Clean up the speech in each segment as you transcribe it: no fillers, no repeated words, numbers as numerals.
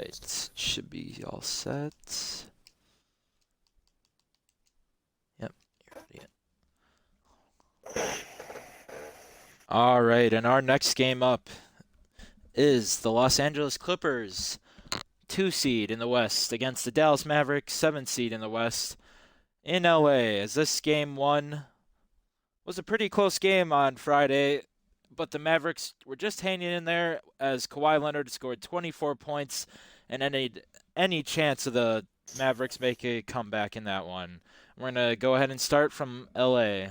right, should be all set. Yep, you're ready. All right, and our next game up is the Los Angeles Clippers, 2 seed in the West, against the Dallas Mavericks, 7 seed in the West, in LA. As this game one was a pretty close game on Friday, but the Mavericks were just hanging in there as Kawhi Leonard scored 24 points, and any chance of the Mavericks make a comeback in that one. We're gonna go ahead and start from LA.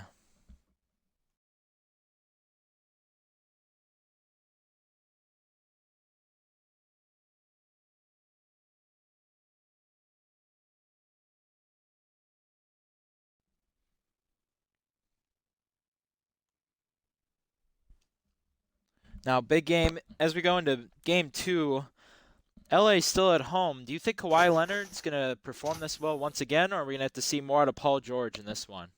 Now, big game as we go into game two. LA still at home. Do you think Kawhi Leonard's going to perform this well once again, or are we going to have to see more out of Paul George in this one?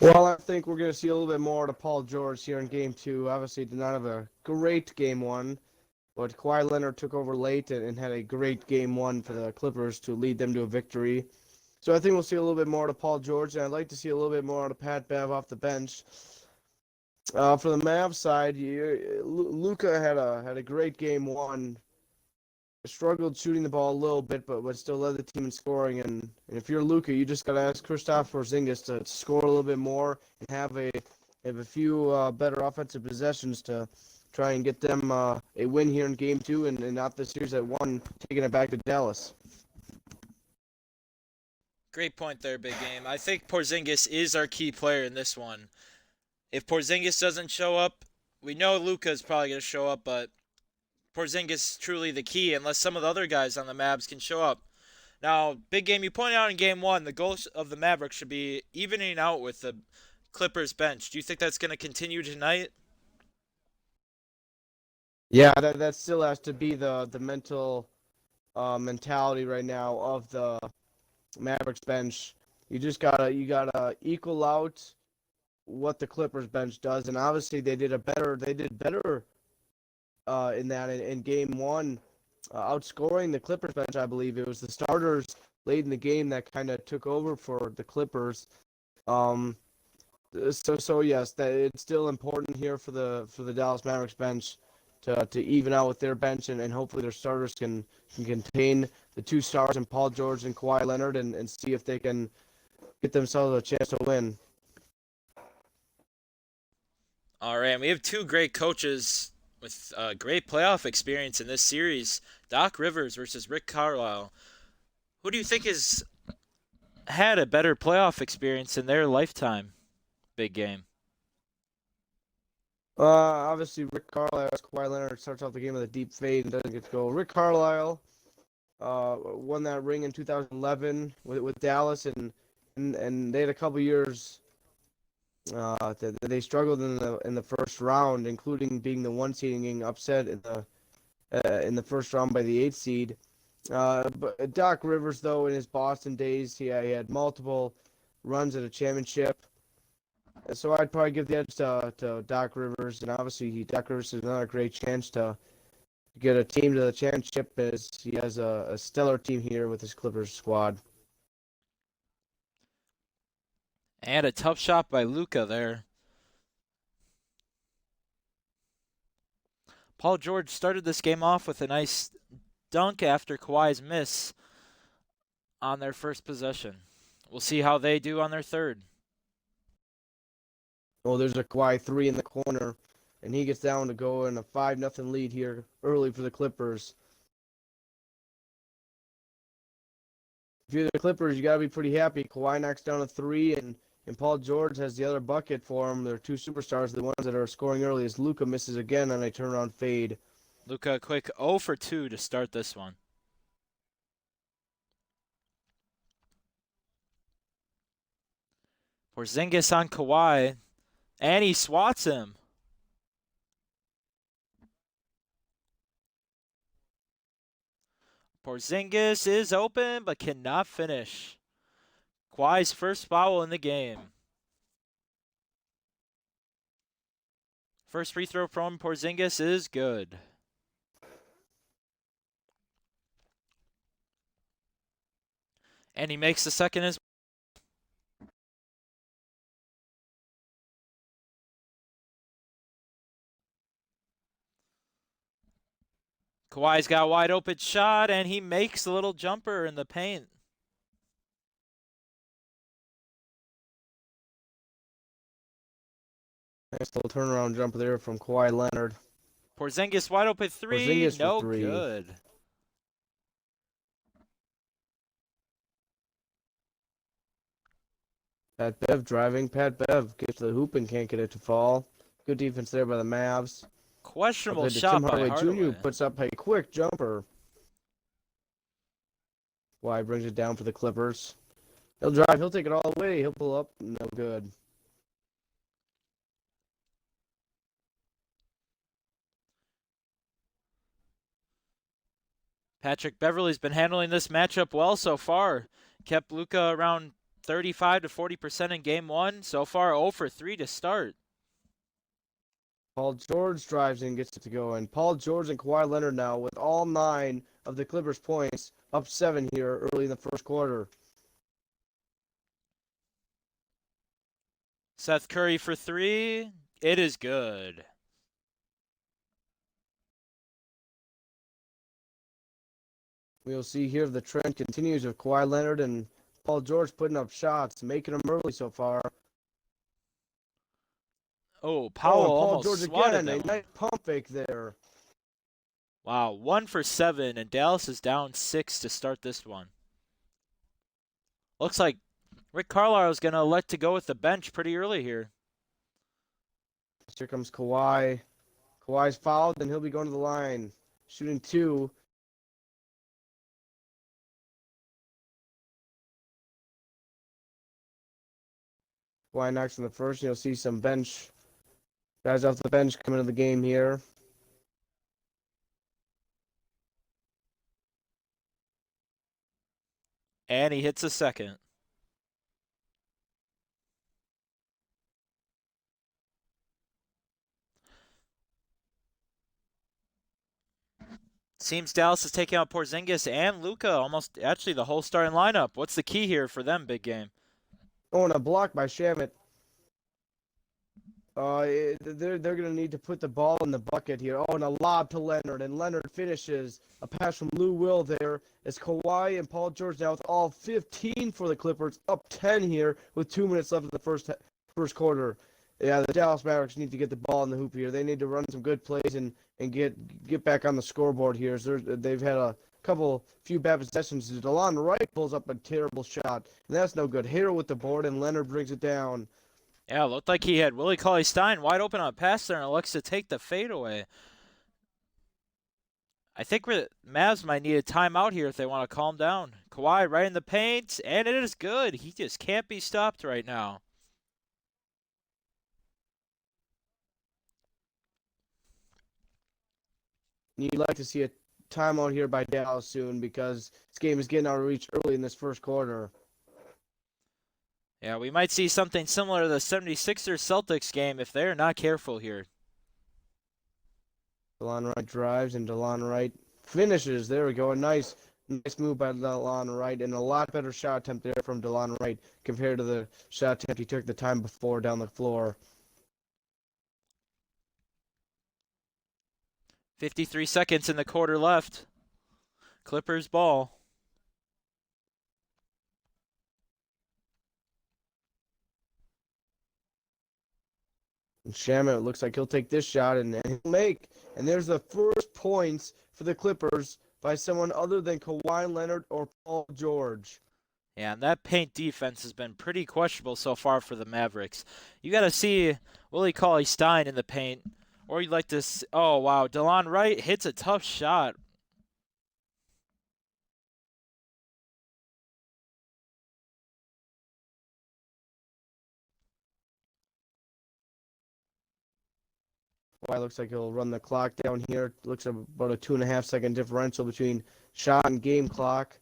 Well, I think we're going to see a little bit more to Paul George here in Game 2. Obviously, did not have a great Game 1, but Kawhi Leonard took over late and had a great Game 1 for the Clippers to lead them to a victory. So I think we'll see a little bit more to Paul George, and I'd like to see a little bit more out of Pat Bev off the bench. For the Mavs side, Luka had a great Game 1. Struggled shooting the ball a little bit, but still led the team in scoring. And if you're Luka, you just got to ask Kristaps Porzingis to score a little bit more and have a few better offensive possessions to try and get them a win here in Game 2 and not the series at 1, taking it back to Dallas. Great point there, big game. I think Porzingis is our key player in this one. If Porzingis doesn't show up, we know Luka's probably going to show up, but Porzingis is truly the key unless some of the other guys on the Mavs can show up. Now, big game, you pointed out in game one, the goal of the Mavericks should be evening out with the Clippers bench. Do you think that's going to continue tonight? Yeah, that still has to be the mental mentality right now of the Mavericks bench. You gotta equal out what the Clippers bench does, and obviously they did better in that in game 1, outscoring the Clippers bench. I believe it was the starters late in the game that kind of took over for the Clippers. Um, so yes, that it's still important here for the Dallas Mavericks bench to even out with their bench, and hopefully their starters can contain the 2 stars in Paul George and Kawhi Leonard and see if they can get themselves a chance to win. All right, and we have 2 great coaches with great playoff experience in this series. Doc Rivers versus Rick Carlisle. Who do you think has had a better playoff experience in their lifetime? Big game. Obviously Rick Carlisle, Kawhi Leonard starts off the game with a deep fade and doesn't get to go. Rick Carlisle won that ring in 2011 with Dallas, and they had a couple years they struggled in the first round, including being the 1 seed and getting upset in the first round by the 8 seed. But Doc Rivers, though, in his Boston days, he had multiple runs at a championship. So I'd probably give the edge to Doc Rivers, and obviously Doc Rivers has another great chance to get a team to the championship as he has a stellar team here with his Clippers squad. And a tough shot by Luka there. Paul George started this game off with a nice dunk after Kawhi's miss on their first possession. We'll see how they do on their third. Oh, there's a Kawhi 3 in the corner, and he gets down to go in a 5-0 lead here early for the Clippers. If you're the Clippers, you got to be pretty happy. Kawhi knocks down a 3, and Paul George has the other bucket for him. They're 2 superstars. The ones that are scoring early as Luka misses again on a turnaround fade. Luka, a quick 0 for 2 to start this one. Porzingis on Kawhi, and he swats him. Porzingis is open but cannot finish. Kawhi's first foul in the game. First free throw from Porzingis is good. And he makes the second as Kawhi's got a wide open shot, and he makes a little jumper in the paint. Nice little turnaround jumper there from Kawhi Leonard. Porzingis wide open three, Porzingis for no three. good. Pat Bev driving. Pat Bev gets to the hoop and can't get it to fall. Good defense there by the Mavs. Questionable Up to Tim shot by Hardaway Jr. Hardaway. puts up a quick jumper. Kawhi brings it down for the Clippers. He'll drive. He'll take it all the way. He'll pull up. No good. Patrick Beverley's been handling this matchup well so far. Kept Luka around 35 to 40% in game one. So far 0 for 3 to start. Paul George drives in, gets it to go in. Paul George and Kawhi Leonard now with all 9 of the Clippers' points, up 7 here early in the first quarter. Seth Curry for 3. It is good. We'll see here the trend continues with Kawhi Leonard and Paul George putting up shots, making them early so far. Oh, Powell and Paul almost George swatted again, them. a nice pump fake there. Wow, 1 for 7, and Dallas is down 6 to start this one. Looks like Rick Carlisle is going to elect to go with the bench pretty early here. Here comes Kawhi. Kawhi's fouled, and he'll be going to the line. Shooting 2. Kawhi knocks in the first. You'll see some bench guys off the bench coming to the game here. And he hits a second. Seems Dallas is taking out Porzingis and Luka, almost actually the whole starting lineup. What's the key here for them, big game? Oh, and a block by Shamit. They're going to need to put the ball in the bucket here. Oh, and a lob to Leonard, and Leonard finishes. A pass from Lou Will there. As Kawhi and Paul George now with all 15 for the Clippers, up 10 here with 2 minutes left in the first quarter. Yeah, the Dallas Mavericks need to get the ball in the hoop here. They need to run some good plays and get back on the scoreboard here. They've had a few bad possessions. DeLon Wright pulls up a terrible shot, and that's no good. Hero with the board, and Leonard brings it down. Yeah, looked like he had Willie Cauley-Stein wide open on a pass there and elects to take the fadeaway. I think Mavs might need a timeout here if they want to calm down. Kawhi right in the paint, and it is good. He just can't be stopped right now. You'd like to see a timeout here by Dallas soon because this game is getting out of reach early in this first quarter. Yeah, we might see something similar to the 76ers Celtics game if they're not careful here. DeLon Wright drives, and DeLon Wright finishes. There we go. A nice move by DeLon Wright, and a lot better shot attempt there from DeLon Wright compared to the shot attempt he took the time before down the floor. 53 seconds in the quarter left. Clippers ball. And Shamit looks like he'll take this shot and he'll make. And there's the first points for the Clippers by someone other than Kawhi Leonard or Paul George. Yeah, and that paint defense has been pretty questionable so far for the Mavericks. You got to see Willie Cauley-Stein in the paint, or you'd like to see, oh, wow, DeLon Wright hits a tough shot. Kawhi looks like he'll run the clock down here. Looks like about a 2.5 second differential between shot and game clock.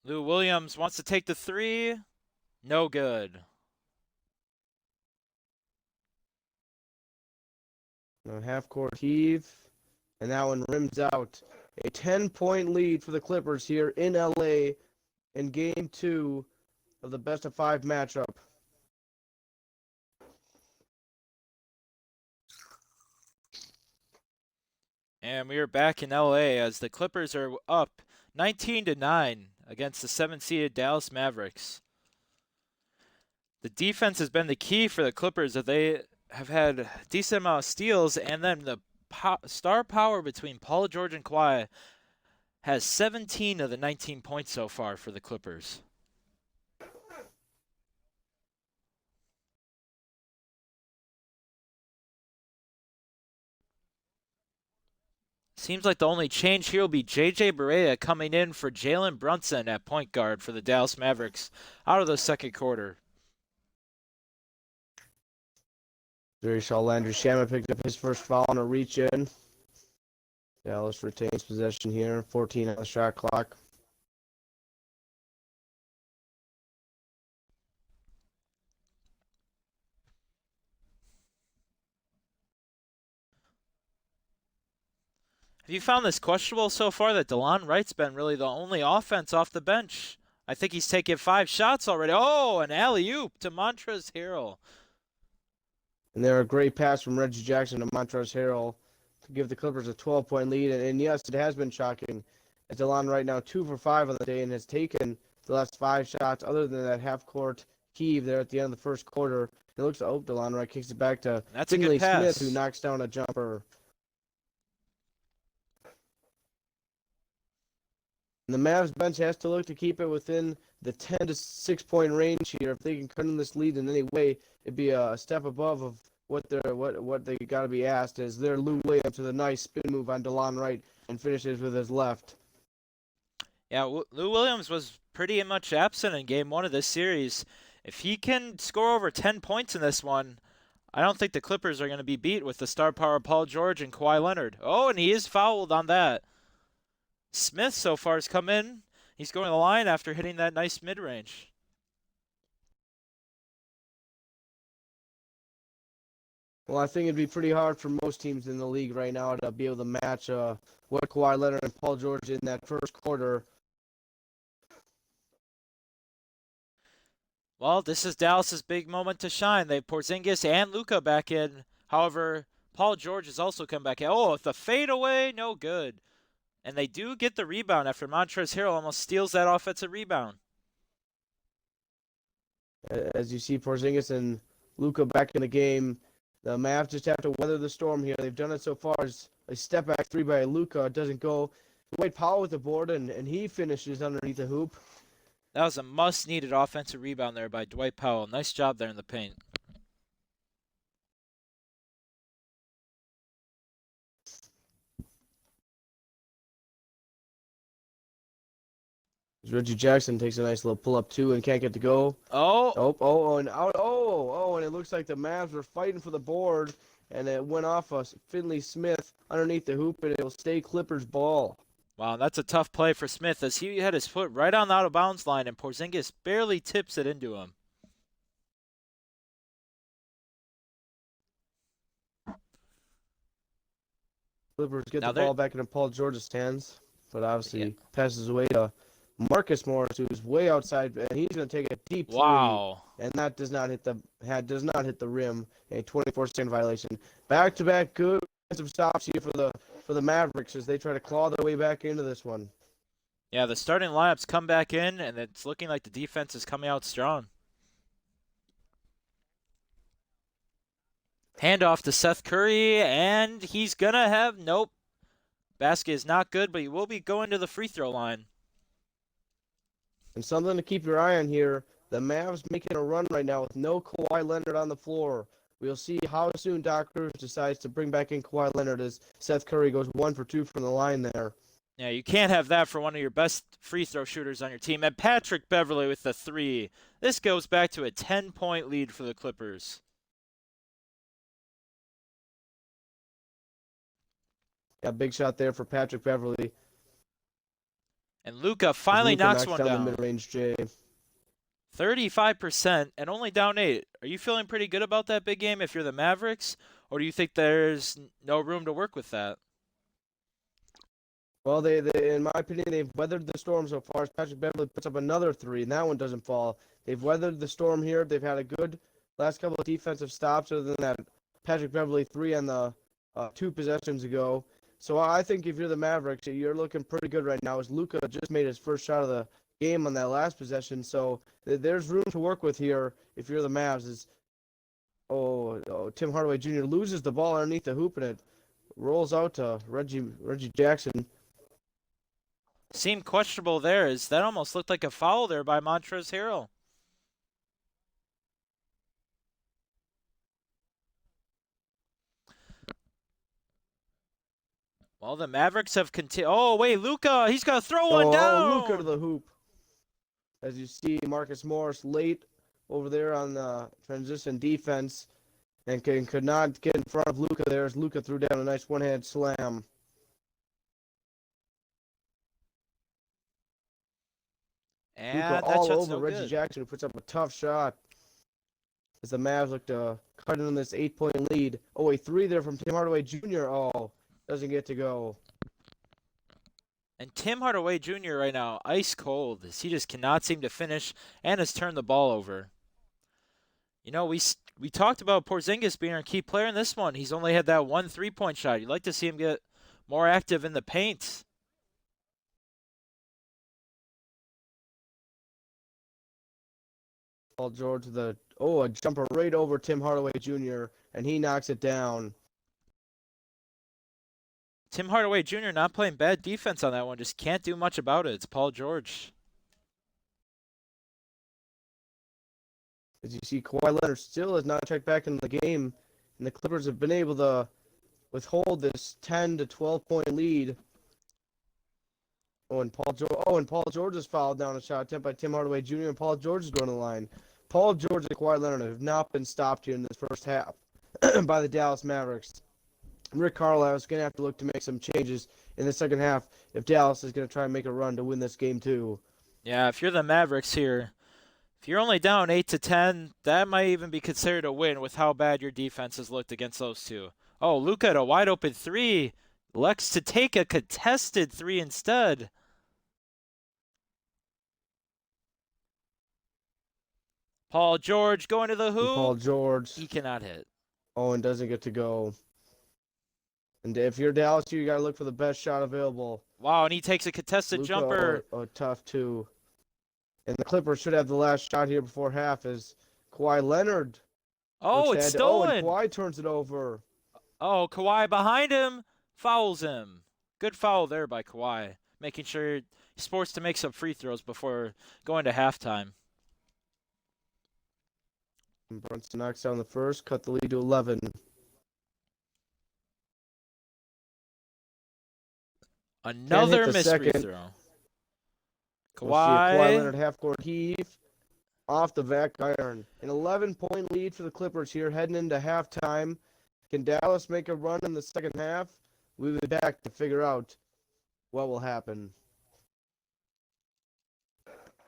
Lou Williams wants to take the three. No good. Half court heave, and that one rims out. A 10-point lead for the Clippers here in LA in game 2 of the best of 5 matchup. And we are back in LA as the Clippers are up 19-9 against the 7th-seeded Dallas Mavericks. The defense has been the key for the Clippers, as they have had a decent amount of steals, and then the star power between Paul George and Kawhi has 17 of the 19 points so far for the Clippers. Seems like the only change here will be J.J. Barea coming in for Jalen Brunson at point guard for the Dallas Mavericks out of the second quarter. There you saw Landry Shamet picked up his first foul on a reach in. Dallas retains possession here, 14 on the shot clock. Have you found this questionable so far that DeLon Wright's been really the only offense off the bench? I think he's taken 5 shots already. Oh, an alley-oop to Montrezl Harrell. And there a great pass from Reggie Jackson to Montrezl Harrell to give the Clippers a 12-point lead. And yes, it has been shocking. As DeLon right now 2 for 5 on the day and has taken the last 5 shots other than that half-court heave there at the end of the first quarter. It looks like DeLon Wright kicks it back to That's a Finley good pass. Smith, who knocks down a jumper. And the Mavs bench has to look to keep it within the 10 to 6 point range here. If they can cut in this lead in any way, it'd be a step above of what they got to be asked. As their Lou Williams with a nice spin move on DeLon Wright and finishes with his left. Yeah, Lou Williams was pretty much absent in game 1 of this series. If he can score over 10 points in this one, I don't think the Clippers are going to be beat with the star power of Paul George and Kawhi Leonard. Oh, and he is fouled on that. Smith so far has come in. He's going to the line after hitting that nice mid-range. Well, I think it'd be pretty hard for most teams in the league right now to be able to match what Kawhi Leonard and Paul George did in that first quarter. Well, this is Dallas's big moment to shine. They have Porzingis and Luka back in. However, Paul George has also come back in. Oh, the fadeaway, no good. And they do get the rebound after Montrezl Harrell almost steals that offensive rebound. As you see Porzingis and Luka back in the game, the Mavs just have to weather the storm here. They've done it so far. As a step back 3 by Luka. It doesn't go. Dwight Powell with the board, and he finishes underneath the hoop. That was a must-needed offensive rebound there by Dwight Powell. Nice job there in the paint. Reggie Jackson takes a nice little pull-up, too, and can't get to go. And out. And it looks like the Mavs were fighting for the board, and it went off Finley Smith underneath the hoop, and it'll stay Clippers ball. Wow, that's a tough play for Smith as he had his foot right on the out-of-bounds line, and Porzingis barely tips it into him. Clippers get the ball back into Paul George's hands, but obviously passes away to Marcus Morris, who's way outside, and he's going to take a deep three. Wow. And that does not hit the rim. A 24-second violation. Back-to-back good defensive stops here for the Mavericks as they try to claw their way back into this one. Yeah, the starting lineups come back in, and it's looking like the defense is coming out strong. Handoff to Seth Curry, and he's going to have, nope. Basket is not good, but he will be going to the free throw line. And something to keep your eye on here, the Mavs making a run right now with no Kawhi Leonard on the floor. We'll see how soon Doc Rivers decides to bring back in Kawhi Leonard as Seth Curry goes 1 for 2 from the line there. Yeah, you can't have that for one of your best free throw shooters on your team. And Patrick Beverley with the 3. This goes back to a 10-point lead for the Clippers. Yeah, big shot there for Patrick Beverley. And Luka finally knocks one down. The mid-range J. 35% and only down 8. Are you feeling pretty good about that big game if you're the Mavericks? Or do you think there's no room to work with that? Well, in my opinion, they've weathered the storm so far. As Patrick Beverly puts up another three, and that one doesn't fall. They've weathered the storm here. They've had a good last couple of defensive stops, other than that Patrick Beverly three on the two possessions ago. So I think if you're the Mavericks, you're looking pretty good right now. As Luka just made his first shot of the game on that last possession, so there's room to work with here if you're the Mavs. Tim Hardaway Jr. loses the ball underneath the hoop and it rolls out to Reggie Jackson. Seemed questionable there. Is that almost looked like a foul there by Montrezl Harrell? Well, the Mavericks have continued. Oh, wait, Luka, he's got to throw one Luka to down. the hoop. As you see, Marcus Morris late over there on the transition defense and could not get in front of Luka there as Luka threw down a nice one-hand slam. Luka And that all shot's over no Reggie good. Jackson, who puts up a tough shot as the Mavs look to cut in this 8-point lead. Oh, a three there from Tim Hardaway Jr. Oh, doesn't get to go. And Tim Hardaway Jr. right now, ice cold, as he just cannot seem to finish and has turned the ball over. You know, we talked about Porzingis being our key player in this one. He's only had that one three-point shot. You'd like to see him get more active in the paint. Paul George a jumper right over Tim Hardaway Jr. and he knocks it down. Tim Hardaway Jr. not playing bad defense on that one. Just can't do much about it. It's Paul George. As you see, Kawhi Leonard still has not checked back in the game, and the Clippers have been able to withhold this 10 to 12 point lead. And Paul George is fouled down a shot attempt by Tim Hardaway Jr. and Paul George is going to the line. Paul George and Kawhi Leonard have not been stopped here in this first half by the Dallas Mavericks. Rick Carlisle is going to have to look to make some changes in the second half if Dallas is going to try and make a run to win this game too. Yeah, if you're the Mavericks here, if you're only down 8 to 10, that might even be considered a win with how bad your defense has looked against those two. Oh, Luka at a wide open three. Lex to take a contested three instead. Paul George going to the And Paul hoop. George, He cannot hit. and doesn't get to go. And if you're Dallas, you got to look for the best shot available. Wow, and he takes a contested Luka, jumper. tough two. And the Clippers should have the last shot here before half as Kawhi Leonard. Oh, it's stolen. And Kawhi turns it over. Oh, Kawhi behind him, fouls him. Good foul there by Kawhi, making sure he's forced to make some free throws before going to halftime. And Brunson knocks down the first, cut the lead to 11. Another missed free second. throw. We'll see a Kawhi Leonard Kawhi. half-court heave off the back iron. An 11-point lead for the Clippers here heading into halftime. Can Dallas make a run in the second half? We'll be back to figure out what will happen.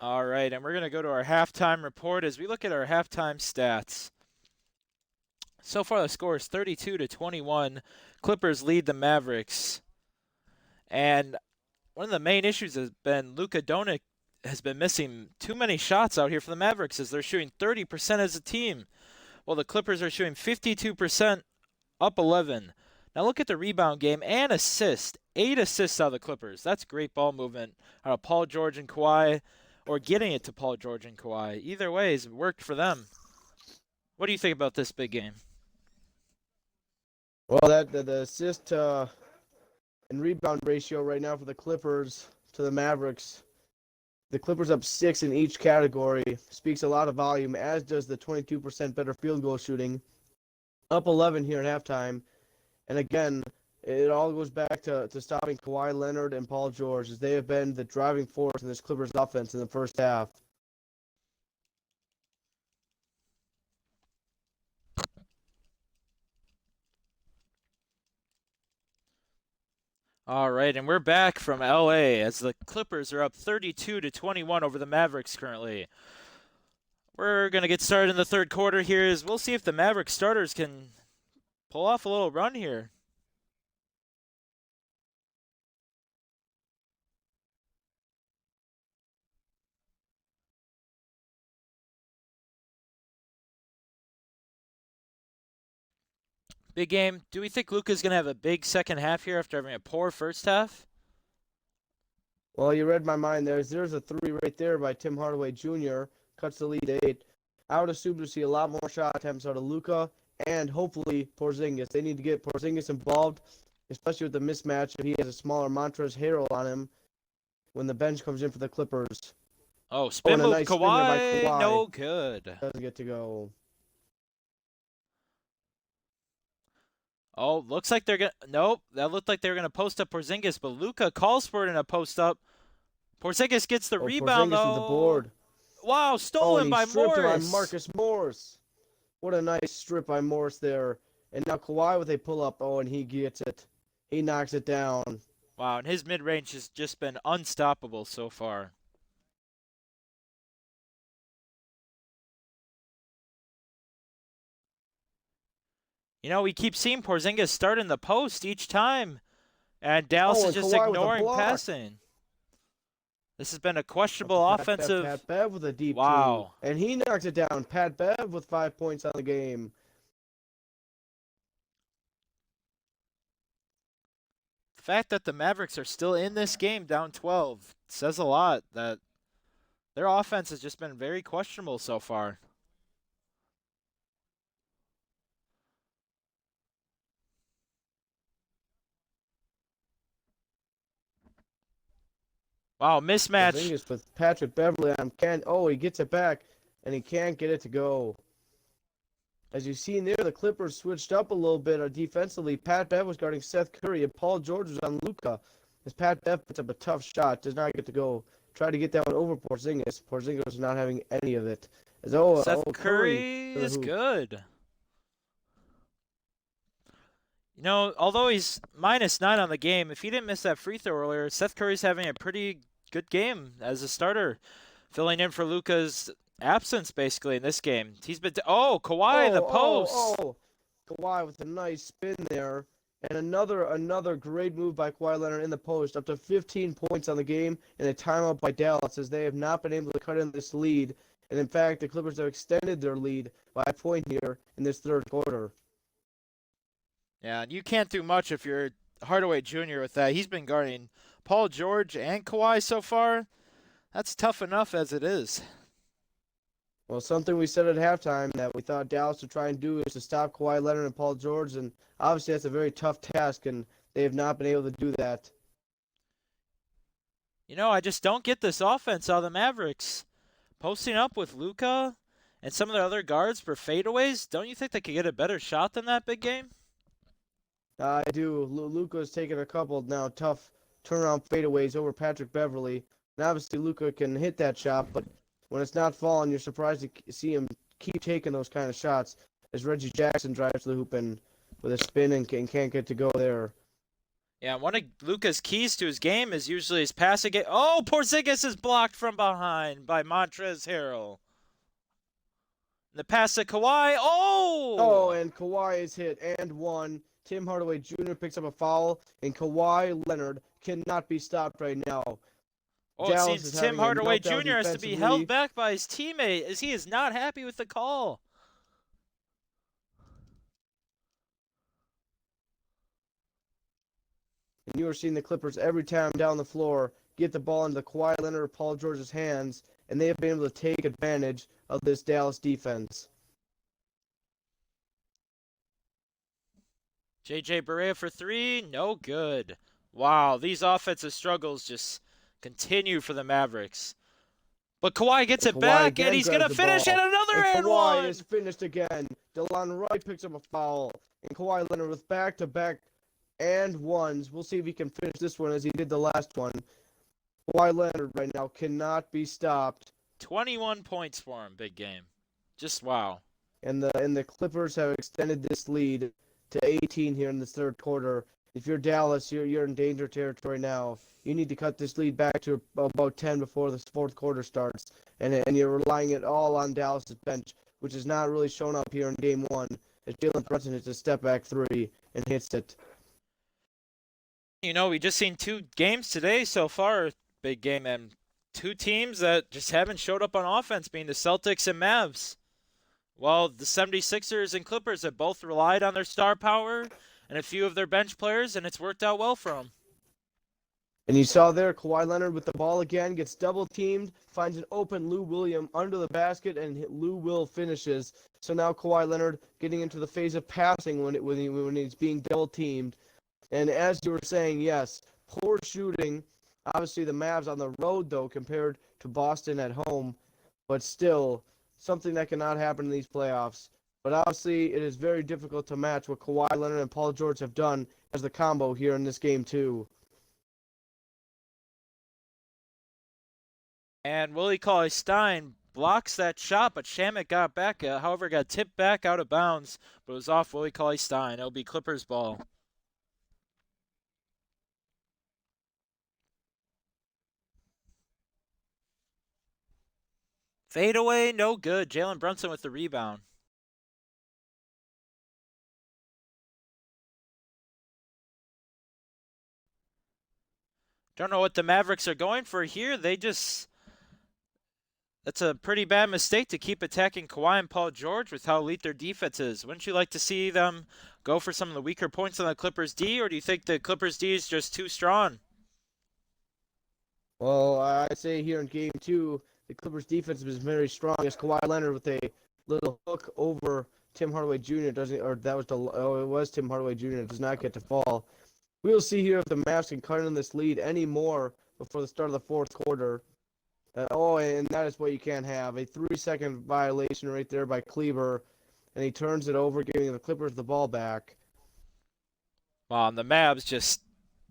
All right, and we're going to go to our halftime report as we look at our halftime stats. So far, the score is 32 to 21. Clippers lead the Mavericks. And one of the main issues has been Luka Doncic has been missing too many shots out here for the Mavericks as they're shooting 30% as a team. While the Clippers are shooting 52%, up 11. Now look at the rebound game and assist. 8 assists out of the Clippers. That's great ball movement out of Paul George and Kawhi, or getting it to Paul George and Kawhi. Either way, it's worked for them. What do you think about this big game? Well, the assist and rebound ratio right now for the Clippers to the Mavericks. The Clippers up 6 in each category. Speaks a lot of volume, as does the 22% better field goal shooting. Up 11 here at halftime. And again, it all goes back to stopping Kawhi Leonard and Paul George, as they have been the driving force in this Clippers offense in the first half. All right, and we're back from LA as the Clippers are up 32 to 21 over the Mavericks currently. We're going to get started in the third quarter here as we'll see if the Mavericks starters can pull off a little run here. Big game. Do we think Luka's going to have a big second half here after having a poor first half? Well, you read my mind there. There's a three right there by Tim Hardaway Jr. Cuts the lead to 8. I would assume to see a lot more shot attempts out of Luka and hopefully Porzingis. They need to get Porzingis involved, especially with the mismatch if he has a smaller Montrezl Harrell on him when the bench comes in for the Clippers. Oh, Oh, spin and a move, nice spin there by Kawhi. Kawhi. No good. Doesn't get to go. Oh, looks like they're going to... Nope, that looked like they were going to post up Porzingis, but Luka calls for it in a post up. Porzingis gets the Oh, rebound, Porzingis with the though. board. Wow, Oh, stolen and he by stripped him by Morris. Marcus Morris. What a nice strip by Morris there. And now Kawhi with a pull-up. Oh, and he gets it. He knocks it down. Wow, and his mid-range has just been unstoppable so far. You know, we keep seeing Porzingis start in the post each time, and Dallas Oh, is and just Kawhi with a ignoring block. passing. This has been a Up to questionable offensive... Pat Bev with a deep 2. Wow. And he knocks it down. Pat Bev with 5 points on the game. The fact that the Mavericks are still in this game down 12 says a lot that their offense has just been very questionable so far. Wow, mismatch. Porzingis with Patrick Beverly on oh, he gets it back, and he can't get it to go. As you see there, the Clippers switched up a little bit defensively. Pat Bev was guarding Seth Curry, and Paul George was on Luka. As Pat Bev puts up a tough shot, does not get to go. Tried to get that one over Porzingis. Porzingis was not having any of it. As Seth Curry Curry to the is hoop. good. You know, although he's -9 on the game, if he didn't miss that free throw earlier, Seth Curry's having a pretty good game as a starter, filling in for Luka's absence basically in this game. He's been Kawhi in the post. Kawhi with a nice spin there. And another great move by Kawhi Leonard in the post, up to 15 points on the game, and a timeout by Dallas as they have not been able to cut in this lead. And in fact, the Clippers have extended their lead by a point here in this third quarter. Yeah, and you can't do much if you're Hardaway Jr. with that. He's been guarding Paul George and Kawhi so far. That's tough enough as it is. Well, something we said at halftime that we thought Dallas would try and do is to stop Kawhi Leonard and Paul George, and obviously that's a very tough task, and they have not been able to do that. You know, I just don't get this offense out of the Mavericks. Posting up with Luka and some of their other guards for fadeaways, don't you think they could get a better shot than that big game? I do. Luka's taken a couple now tough turnaround fadeaways over Patrick Beverly. And obviously Luka can hit that shot, but when it's not falling, you're surprised to see him keep taking those kind of shots as Reggie Jackson drives to the hoop and with a spin and can't get to go there. Yeah, one of Luka's keys to his game is usually his passing game. Oh, Porzingis is blocked from behind by Montrezl Harrell. The pass to Kawhi. Oh, and Kawhi is hit and one. Tim Hardaway Jr. picks up a foul, and Kawhi Leonard cannot be stopped right now. Oh, it seems Tim Hardaway Jr. has to be held back by his teammate as he is not happy with the call. And you are seeing the Clippers every time down the floor get the ball into Kawhi Leonard or Paul George's hands, and they have been able to take advantage of this Dallas defense. JJ Barea for 3, no good. Wow, these offensive struggles just continue for the Mavericks. But Kawhi gets it back, and he's going to finish at another and one. Kawhi is finished again. DeLon Wright picks up a foul, and Kawhi Leonard with back-to-back and ones. We'll see if he can finish this one as he did the last one. Kawhi Leonard right now cannot be stopped. 21 points for him, big game. Just wow. And the Clippers have extended this lead to 18 here in this third quarter. If you're Dallas, you're in danger territory now. You need to cut this lead back to about 10 before this fourth quarter starts. And you're relying it all on Dallas' bench, which has not really shown up here in game one. As Jalen Brunson hits a step-back three and hits it. You know, we just seen 2 games today so far, big game, and 2 teams that just haven't showed up on offense, being the Celtics and Mavs. Well, the 76ers and Clippers have both relied on their star power and a few of their bench players, and it's worked out well for them. And you saw there Kawhi Leonard with the ball again, gets double teamed, finds an open Lou Williams under the basket, and Lou Will finishes. So now Kawhi Leonard getting into the phase of passing when he's being double teamed. And as you were saying, yes, poor shooting. Obviously, the Mavs on the road, though, compared to Boston at home, but still something that cannot happen in these playoffs. But obviously, it is very difficult to match what Kawhi Leonard and Paul George have done as the combo here in this game, too. And Willie Cauley-Stein blocks that shot, but Shamet got back. However, got tipped back out of bounds, but it was off Willie Cauley-Stein. It'll be Clippers ball. Fade away, no good. Jalen Brunson with the rebound. Don't know what the Mavericks are going for here. That's a pretty bad mistake to keep attacking Kawhi and Paul George with how elite their defense is. Wouldn't you like to see them go for some of the weaker points on the Clippers D, or do you think the Clippers D is just too strong? Well, I say here in game two, the Clippers defense was very strong as Kawhi Leonard with a little hook over Tim Hardaway Jr. doesn't, or that was it was Tim Hardaway Jr. does not get to fall. We'll see here if the Mavs can cut in this lead any more before the start of the fourth quarter. And that is what you can't have. A 3-second violation right there by Kleber, and he turns it over, giving the Clippers the ball back. Well, and the Mavs just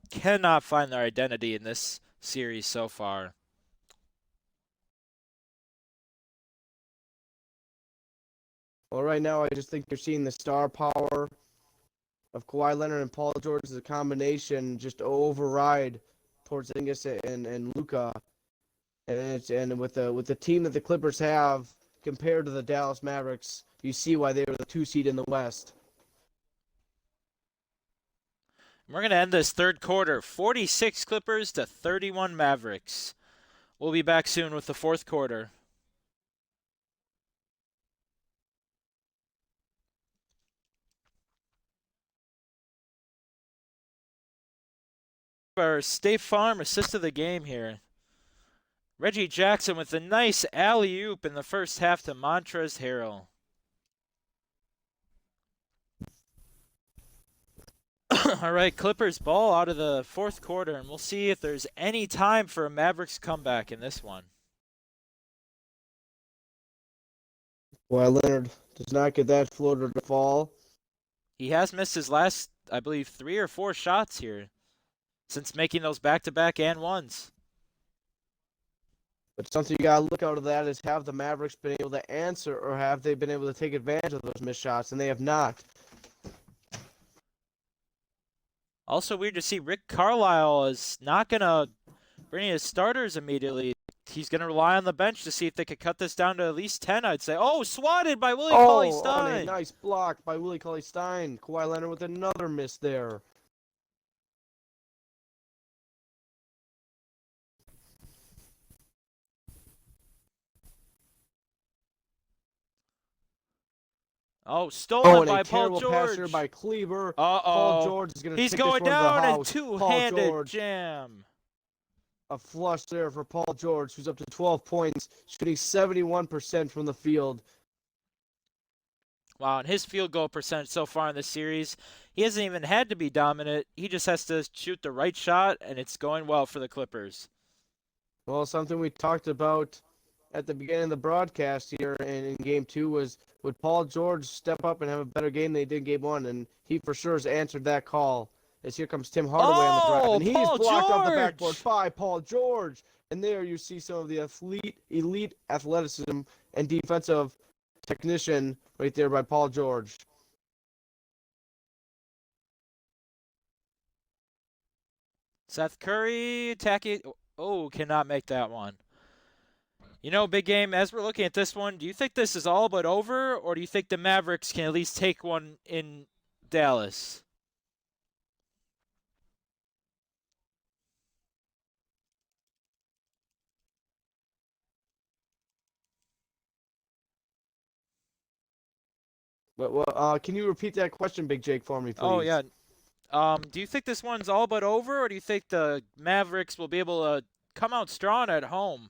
cannot find their identity in this series so far. Well, right now, I just think you're seeing the star power of Kawhi Leonard and Paul George as a combination just override Porzingis and Luka. And with the team that the Clippers have compared to the Dallas Mavericks, you see why they were the 2 seed in the West. We're going to end this third quarter 46 Clippers to 31 Mavericks. We'll be back soon with the fourth quarter. Our State Farm assist of the game here. Reggie Jackson with a nice alley-oop in the first half to Montrezl Harrell. All right, Clippers ball out of the fourth quarter, and we'll see if there's any time for a Mavericks comeback in this one. Kawhi Leonard does not get that floater to fall. He has missed his last, I believe, 3 or 4 shots here since making those back-to-back and ones. But something you got to look out of that is have the Mavericks been able to answer, or have they been able to take advantage of those missed shots, and they have not. Also weird to see Rick Carlisle is not going to bring his starters immediately. He's going to rely on the bench to see if they could cut this down to at least 10, I'd say. Oh, swatted by Willie Cauley-Stein. On a nice block by Willie Cauley-Stein. Kawhi Leonard with another miss there. Oh, stolen by a Paul terrible pass here George. by Kleber. Uh-oh. Paul George is going to He's take going this one to the down and house. two-handed jam. A flush there for Paul George, who's up to 12 points, shooting 71% from the field. Wow, and his field goal percentage so far in this series, he hasn't even had to be dominant. He just has to shoot the right shot, and it's going well for the Clippers. Well, something we talked about at the beginning of the broadcast here in Game 2 was, would Paul George step up and have a better game than he did in Game 1? And he for sure has answered that call. As here comes Tim Hardaway on the drive. And he's Paul blocked off the George! backboard by Paul George. And there you see some of the elite athleticism and defensive technician right there by Paul George. Seth Curry attacking. Oh, cannot make that one. You know, big game, as we're looking at this one, do you think this is all but over, or do you think the Mavericks can at least take one in Dallas? Can you repeat that question, Big Jake, for me, Oh yeah. please? Do you think this one's all but over, or do you think the Mavericks will be able to come out strong at home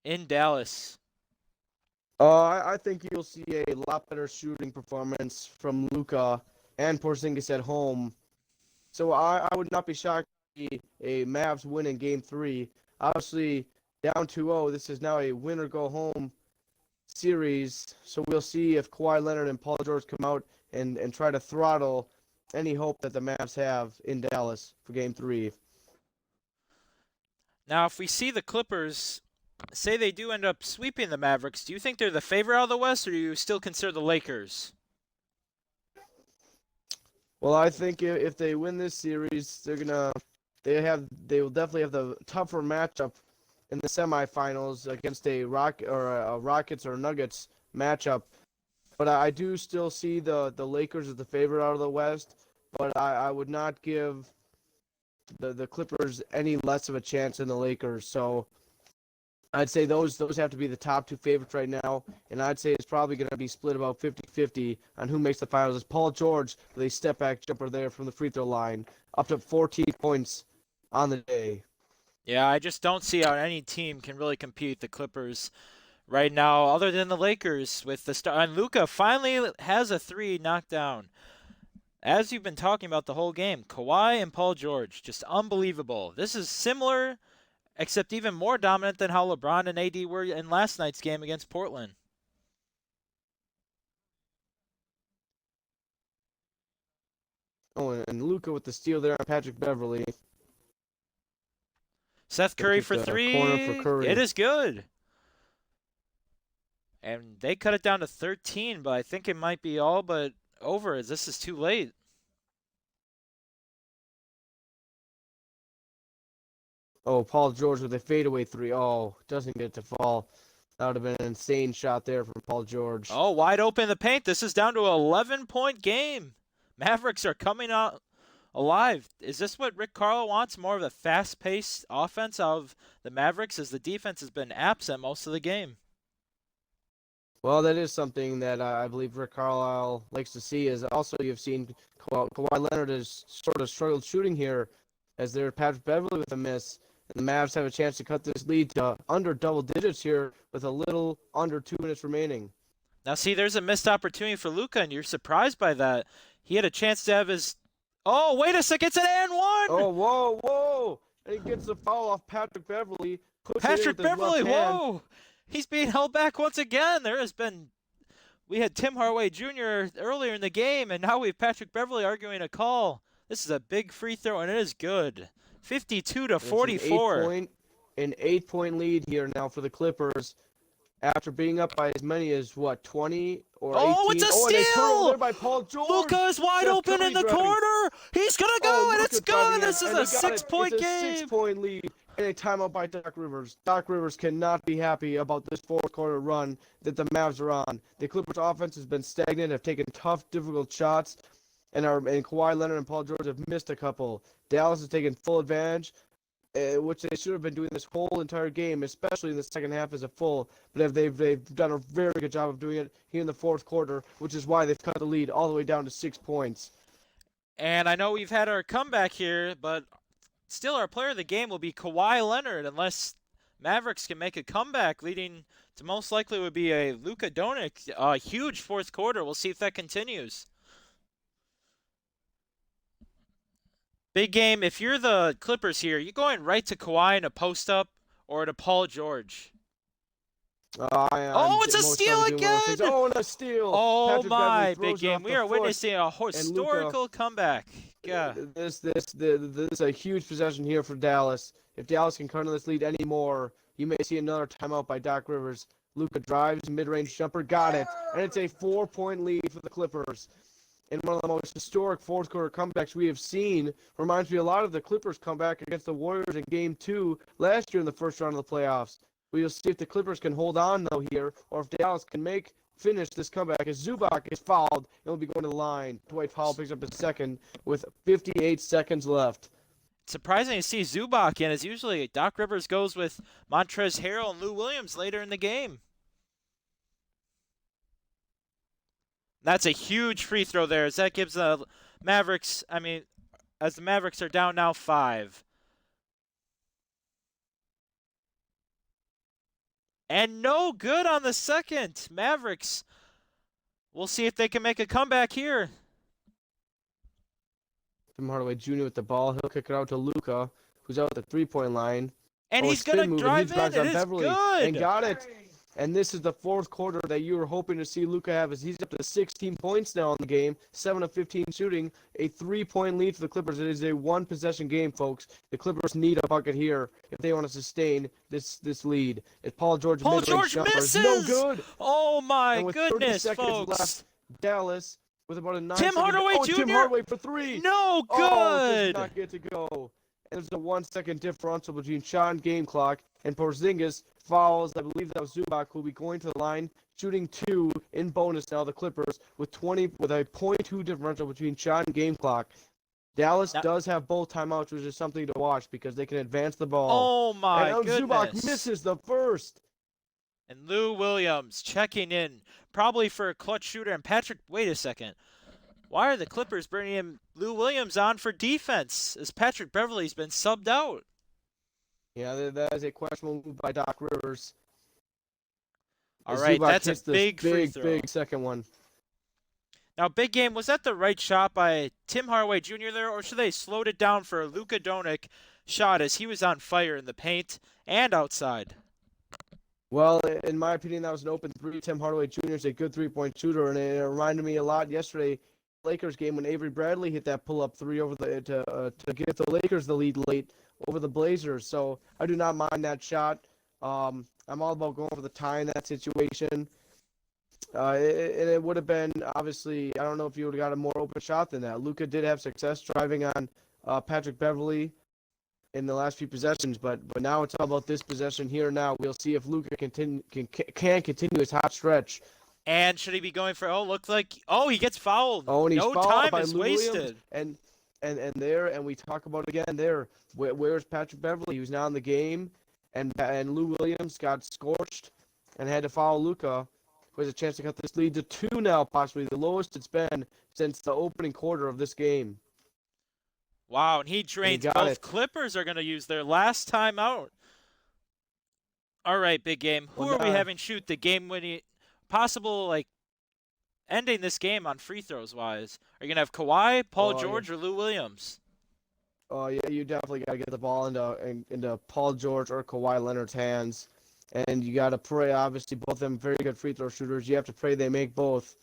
in Dallas? I think you'll see a lot better shooting performance from Luka and Porzingis at home. So I would not be shocked to see a Mavs win in Game 3. Obviously, down 2-0, this is now a win or go home series. So we'll see if Kawhi Leonard and Paul George come out and try to throttle any hope that the Mavs have in Dallas for Game 3. Now, if we see the Clippers, say they do end up sweeping the Mavericks, do you think they're the favorite out of the West, or do you still consider the Lakers? Well, I think if they win this series, they will definitely have the tougher matchup in the semifinals against a Rockets or Nuggets matchup. But I do still see the Lakers as the favorite out of the West. But I would not give the Clippers any less of a chance than the Lakers. So I'd say those have to be the top two favorites right now, and I'd say it's probably going to be split about 50-50 on who makes the finals. It's Paul George with a step back jumper there from the free throw line, up to 14 points on the day. Yeah, I just don't see how any team can really compete the Clippers right now, other than the Lakers with the star. And Luka finally has a three knocked down. As you've been talking about the whole game, Kawhi and Paul George, just unbelievable. This is similar, except even more dominant than how LeBron and AD were in last night's game against Portland. Oh, and Luka with the steal there on Patrick Beverly. Seth Gonna Curry kick for the corner for three. It Curry. is good. And they cut it down to 13, but I think it might be all but over as this is too late. Oh, Paul George with a fadeaway three. Oh, doesn't get to fall. That would have been an insane shot there from Paul George. Oh, wide open in the paint. This is down to an 11-point game. Mavericks are coming out alive. Is this what Rick Carlisle wants? More of a fast-paced offense out of the Mavericks as the defense has been absent most of the game. Well, that is something that I believe Rick Carlisle likes to see. Is also you've seen Kawhi Leonard has sort of struggled shooting here, as there's Patrick Beverly with a miss, and the Mavs have a chance to cut this lead to under double digits here with a little under 2 minutes remaining. Now, see, there's a missed opportunity for Luka, and you're surprised by that. He had a chance to have his. Oh, wait a second, it's an and one. Oh, whoa, whoa! And he gets the foul off Patrick Beverly. Puts it in Patrick with his Beverly, left hand. whoa! He's being held back once again. We had Tim Hardaway Jr. earlier in the game, and now we have Patrick Beverly arguing a call. This is a big free throw, and it is good. 52 to It's an 44. an 8 point lead here now for the Clippers after being up by as many as what 20 or Oh, 18. it's a Oh, and a turnover steal! there by Paul George. Luka is wide Seth open Curry in the driving. corner. He's gonna go, Oh, and Luka it's driving good. in, This is and a he got it. 6-point It's a game. 6 point lead and a timeout by Doc Rivers. Doc Rivers cannot be happy about this fourth quarter run that the Mavs are on. The Clippers offense has been stagnant, have taken tough, difficult shots, and Kawhi Leonard and Paul George have missed a couple. Dallas has taken full advantage, which they should have been doing this whole entire game, especially in the second half as a full. But they've done a very good job of doing it here in the fourth quarter, which is why they've cut the lead all the way down to 6 points. And I know we've had our comeback here, but still our player of the game will be Kawhi Leonard unless Mavericks can make a comeback, leading to most likely would be a Luka Doncic, a huge fourth quarter. We'll see if that continues. Big game. If you're the Clippers here, you going right to Kawhi in a post up or to Paul George? I'm Oh, it's a most steal likely doing one of those again! things. Oh, and a steal. Oh Patrick Beverly my, big throws it game. off We the are foot, witnessing a and Luka. historical comeback. Yeah. This is a huge possession here for Dallas. If Dallas can cut on this lead anymore, you may see another timeout by Doc Rivers. Luka drives, mid-range jumper, got it, and it's a 4 point lead for the Clippers. And one of the most historic fourth quarter comebacks we have seen. Reminds me a lot of the Clippers comeback against the Warriors in Game 2 last year in the first round of the playoffs. We'll see if the Clippers can hold on though here, or if Dallas can finish this comeback. As Zubac is fouled, and will be going to the line. Dwight Powell picks up his second with 58 seconds left. Surprising to see Zubac in, as usually Doc Rivers goes with Montrezl Harrell and Lou Williams later in the game. That's a huge free throw there, as that gives the Mavericks, as the Mavericks are down now 5. And no good on the second. Mavericks, we'll see if they can make a comeback here. Tim Hardaway Jr. with the ball. He'll kick it out to Luka, who's out at the three-point line. And he's going to drive in. It is good. And got it. And this is the fourth quarter that you were hoping to see Luka have, as he's up to 16 points now in the game, 7 of 15 shooting, a 3-point lead for the Clippers. It is a one-possession game, folks. The Clippers need a bucket here if they want to sustain this lead. If Paul George misses, no good. Oh my goodness, 30 seconds folks! Left, Dallas with about a 9. Tim Hardaway Jr. Tim Hardaway for 3. No good. Does not get to go. And there's a 1-second differential between shot and game clock. And Porzingis fouls. I believe that was Zubac, who will be going to the line, shooting 2 in bonus now. The Clippers with a 0.2 differential between shot and game clock. Dallas does have both timeouts, which is something to watch because they can advance the ball. Oh my goodness! Zubac misses the first. And Lou Williams checking in, probably for a clutch shooter. And Patrick, wait a second. Why are the Clippers bringing in Lou Williams on for defense, as Patrick Beverley's been subbed out? Yeah, that is a questionable move by Doc Rivers. All right, Zubac that's a big free throw. Big second one. Now, big game, was that the right shot by Tim Hardaway Jr. there, or should they slowed it down for a Luka Doncic shot, as he was on fire in the paint and outside? Well, in my opinion, that was an open 3. Tim Hardaway Jr. is a good 3-point shooter, and it reminded me a lot yesterday, Lakers game, when Avery Bradley hit that pull-up 3 over to give the Lakers the lead late over the Blazers. So I do not mind that shot. I'm all about going for the tie in that situation. It would have been, obviously, I don't know if you would have got a more open shot than that. Luka did have success driving on Patrick Beverley in the last few possessions, but now it's all about this possession here now. We'll see if Luka can continue his hot stretch. And should he be going for? He gets fouled. Oh, and he's no fouled time by is Lou wasted. Williams. And we talk about it again there. Where's Patrick Beverley? He was not in the game, and Lou Williams got scorched and had to foul Luka, who has a chance to cut this lead to 2 now, possibly the lowest it's been since the opening quarter of this game. Wow, and he drains both. Clippers are going to use their last timeout. All right, big game. Who are we having shoot the game-winning, possible, ending this game on free throws wise? Are you going to have Kawhi, Paul George, or Lou Williams? Oh, yeah, you definitely got to get the ball into Paul George or Kawhi Leonard's hands. And you got to pray, obviously, both of them very good free throw shooters. You have to pray they make both.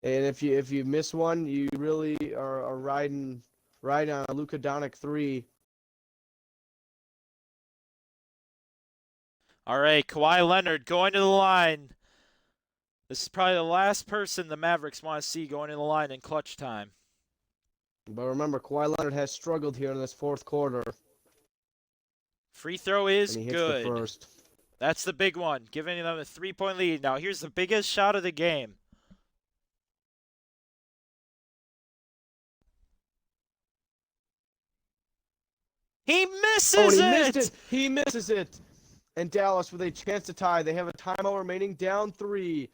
And if you miss one, you really are riding on a Luka Doncic 3. All right, Kawhi Leonard going to the line. This is probably the last person the Mavericks want to see going to the line in clutch time. But remember, Kawhi Leonard has struggled here in this fourth quarter. Free throw is and he good. Hits the first. That's the big one, giving them a 3-point lead. Now here's the biggest shot of the game. He misses it! He misses it. And Dallas with a chance to tie. They have a timeout remaining, down 3.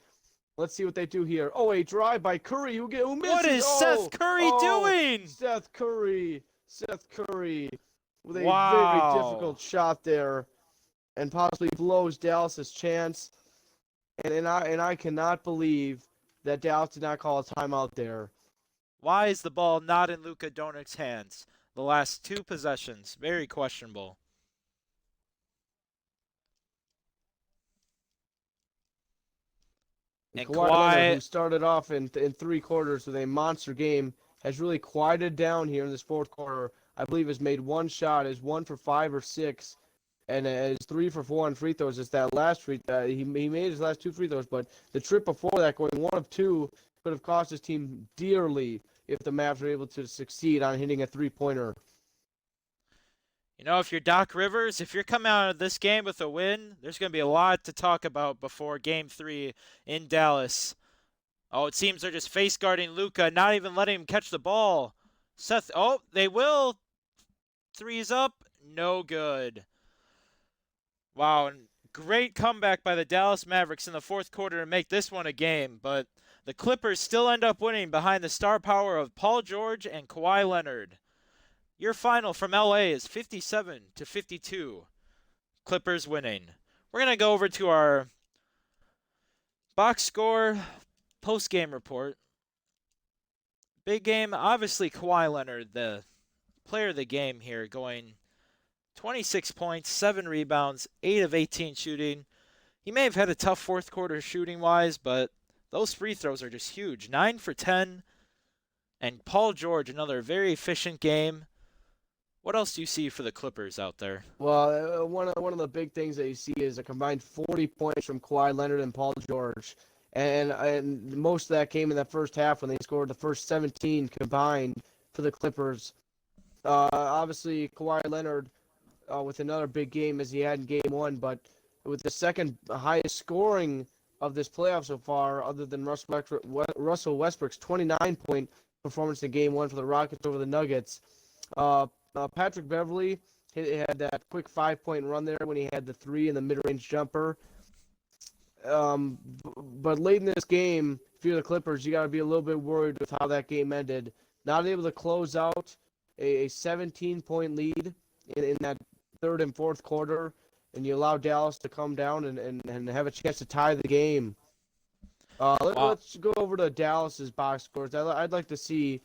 Let's see what they do here. Oh, a drive by Curry who misses. What is Seth Curry doing? Seth Curry with a very difficult shot there, and possibly blows Dallas's chance. And I cannot believe that Dallas did not call a timeout there. Why is the ball not in Luka Doncic's hands? The last 2 possessions, very questionable. And Kawhi Leonard, who started off in 3 quarters with a monster game, has really quieted down here in this fourth quarter. I believe has made 1 shot, is 1 for 5 or 6, and is 3 for 4 on free throws. It's that last free. He made his last 2 free throws, but the trip before that, going 1 of 2, could have cost his team dearly if the Mavs were able to succeed on hitting a 3-pointer. You know, if you're Doc Rivers, if you're coming out of this game with a win, there's going to be a lot to talk about before Game 3 in Dallas. Oh, it seems they're just face guarding Luka, not even letting him catch the ball. Seth, oh, they will. 3's up, no good. Wow, and great comeback by the Dallas Mavericks in the fourth quarter to make this one a game, but The Clippers still end up winning behind the star power of Paul George and Kawhi Leonard. Your final from LA is 57-52. Clippers winning. We're going to go over to our box score post-game report. Big game, obviously Kawhi Leonard, the player of the game here, going 26 points, 7 rebounds, 8 of 18 shooting. He may have had a tough fourth quarter shooting-wise, but those free throws are just huge. 9 for 10. And Paul George, another very efficient game. What else do you see for the Clippers out there? Well, one of the big things that you see is a combined 40 points from Kawhi Leonard and Paul George, and most of that came in that first half when they scored the first 17 combined for the Clippers. Obviously, Kawhi Leonard with another big game as he had in Game 1, but with the second highest scoring of this playoff so far, other than Russell Westbrook's 29-point performance in Game 1 for the Rockets over the Nuggets. Patrick Beverley had that quick 5-point run there when he had the 3 in the mid-range jumper. But late in this game, if you're the Clippers, you got to be a little bit worried with how that game ended. Not able to close out a 17-point lead in that third and fourth quarter, and you allow Dallas to come down and have a chance to tie the game. Let's go over to Dallas's box scores. I'd like to see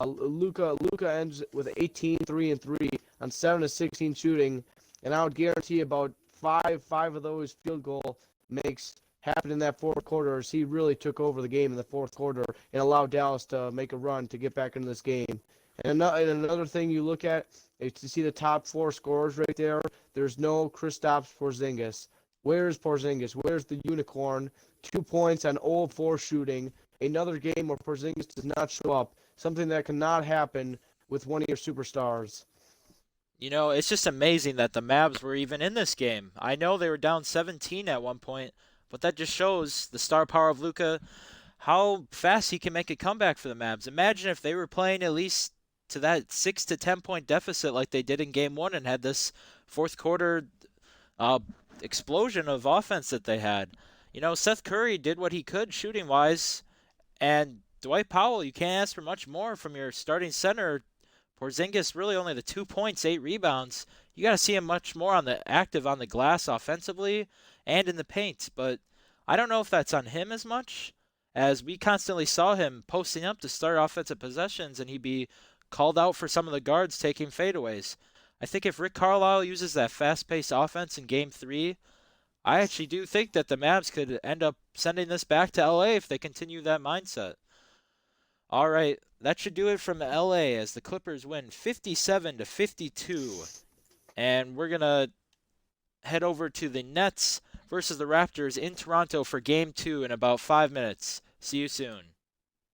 Luka ends with 18, 3 and 3 on 7 of 16 shooting, and I would guarantee about five of those field goal makes happen in that fourth quarter as he really took over the game in the fourth quarter and allowed Dallas to make a run to get back into this game. And another thing you look at is to see the top 4 scorers right there. There's no Kristaps Porzingis. Where's Porzingis? Where's the unicorn? 2 points on 0 of 4 shooting. Another game where Porzingis does not show up. Something that cannot happen with one of your superstars. You know, it's just amazing that the Mavs were even in this game. I know they were down 17 at one point, but that just shows the star power of Luka, how fast he can make a comeback for the Mavs. Imagine if they were playing at least to that 6 to 10 point deficit like they did in Game 1 and had this fourth quarter explosion of offense that they had. You know, Seth Curry did what he could shooting-wise, and Dwight Powell, you can't ask for much more from your starting center. Porzingis really only the 2 points, 8 rebounds. You got to see him much more on the active on the glass offensively and in the paint. But I don't know if that's on him as much, as we constantly saw him posting up to start offensive possessions, and he'd be called out for some of the guards taking fadeaways. I think if Rick Carlisle uses that fast-paced offense in Game 3, I actually do think that the Mavs could end up sending this back to LA if they continue that mindset. All right, that should do it from LA as the Clippers win 57-52. And we're going to head over to the Nets versus the Raptors in Toronto for Game 2 in about 5 minutes. See you soon.